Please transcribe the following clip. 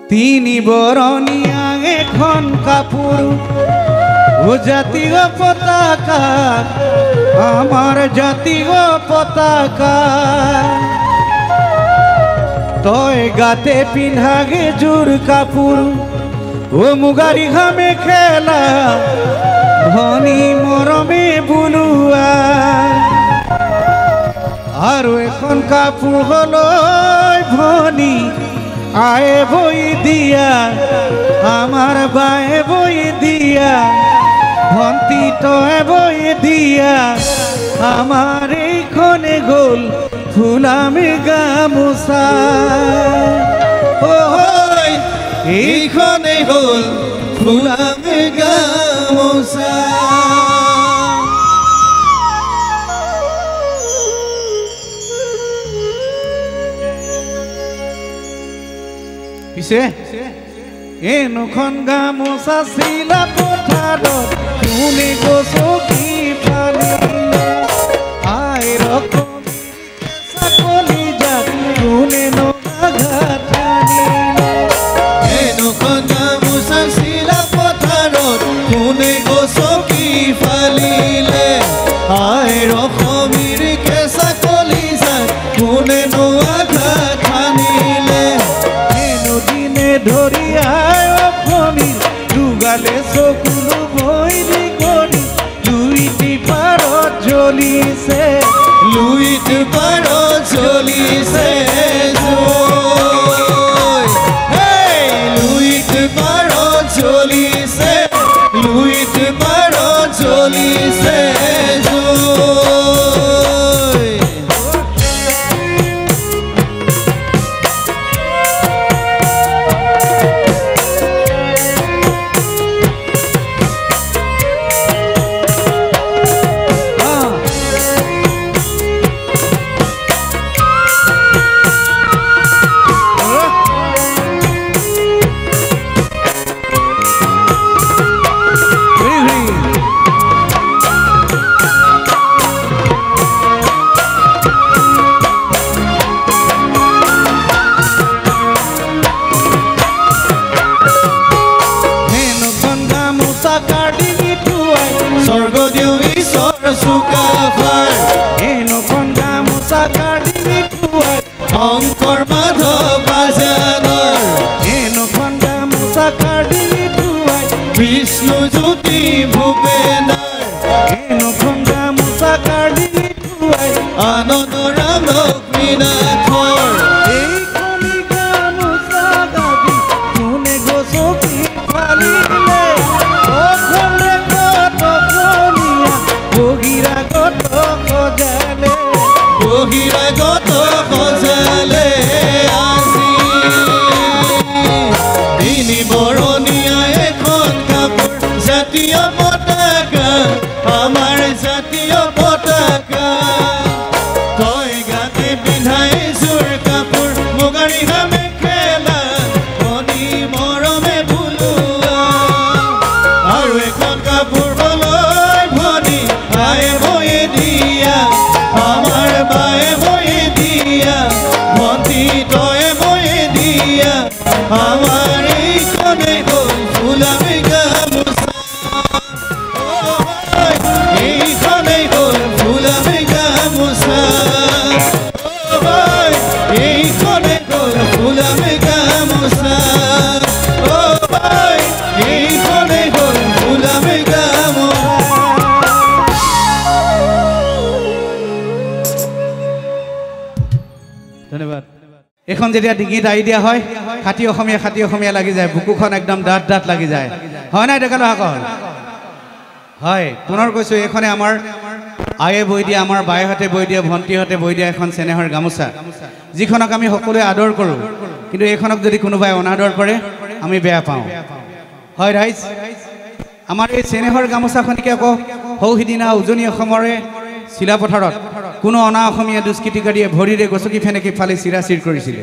তিনি বরণিয়া এখন কাপড় ও জাতীয় পতাকা আমার জাতীয় পতাকা তয় গাতে পিন্ধাগে জোর কাপড় ও মুগারি ঘামে খেলা ধনী মরমে বুলুয়া আর এখন কাপড় হলো ভনী আয়ে বই দিয়া আমার বায়ে বই দিয়া ভন্তি তয়ে বই দিয়া আমার এইখনে গোল ফুলামে গামোচা এইখনে গোল ফুলামে গামোচা পিছে এনখন গামোচা চিলা পথাৰত কোনে গছকি ফালিলে আই ৰকমি চাকলি জাত কোনে নগাঘাট আনিলে এনখন গামোচা চিলা পথাৰত কোনে গছকি ফালিলে আই ৰকমিৰ কেঁচা কলি জাত কোনে নগাঘাট আনিলে ধৰি আয় অসমী দুগালে চকুলো বৈলি কৰি লুইটি পাৰত জ্বলিছে লুইটি পাৰত জ্বলিছে লুইটি পাৰত জ্বলিছে লুইটি পাৰত জ্বলিছে শংকৰ মাধৱ বাজানৰ এনখন গামোচা কাঢ়ি থোৱাই বিষ্ণু জ্যোতি ভূপেনাৰ এনখন গামোচা কাঢ়ি থোৱাই আনন্দৰাম লক্ষ্মীনাথৰ এইখনি গামোচা দাবী কোনে গছকি ফালিলে অখণ্ডে কত কলীয়া বহিৰাগত সজালে বহিৰাগত সজালে আজি তিনি বৰণীয়া এখন কাপোৰ জাতীয় পতাকা আমাৰ জাতীয় পতাকা তই গাতে পিন্ধাই জোৰ কাপোৰ মুগাৰী ঘামে খেলা ধনী মৰমে বুলোৱা আৰু এখন কাপোৰ বলৈ ভনী আয়ে বয়ে দিয়া আমার বায়ে বয়ে দিয়া ভন্তি তয়ে বয়ে দিয়া আমার এইখনে গোল ফুলামে গামোচা এইখনে গোল ফুলামে গামোচা এইখনে গোল ফুলামে গামোচা এইখনে গোল ফুলামে গামোচা ধন্যবাদ এখন যেতিয়া ডিঙিত আহি দিয়া হয় খাটি অসমীয়া লাগি যায় বুকুখন একদম ডাঠ ডাঠ লাগি যায় হয় নাই ডেকা লোকসকল হয় পুনৰ কৈছোঁ এইখনে আমাৰ আয়ে বৈ দিয়া আমাৰ বায়েহঁতে বৈ দিয়া ভণ্টিহঁতে বৈ দিয়া এখন চেনেহৰ গামোচা যিখনক আমি সকলোৱে আদৰ কৰোঁ কিন্তু এইখনক যদি কোনোবাই অনাদৰ কৰে আমি বেয়া পাওঁ হয় ৰাইজ আমাৰ এই চেনেহৰ গামোচাখনকে আকৌ সৌ সিদিনা উজনি অসমৰে চিলাপথাৰত কোনো অনা অসমীয়া দুষ্কৃতিকাৰীয়ে ভৰিৰে গছকি ফেনেকি ফালি চিৰাচিৰ কৰিছিলে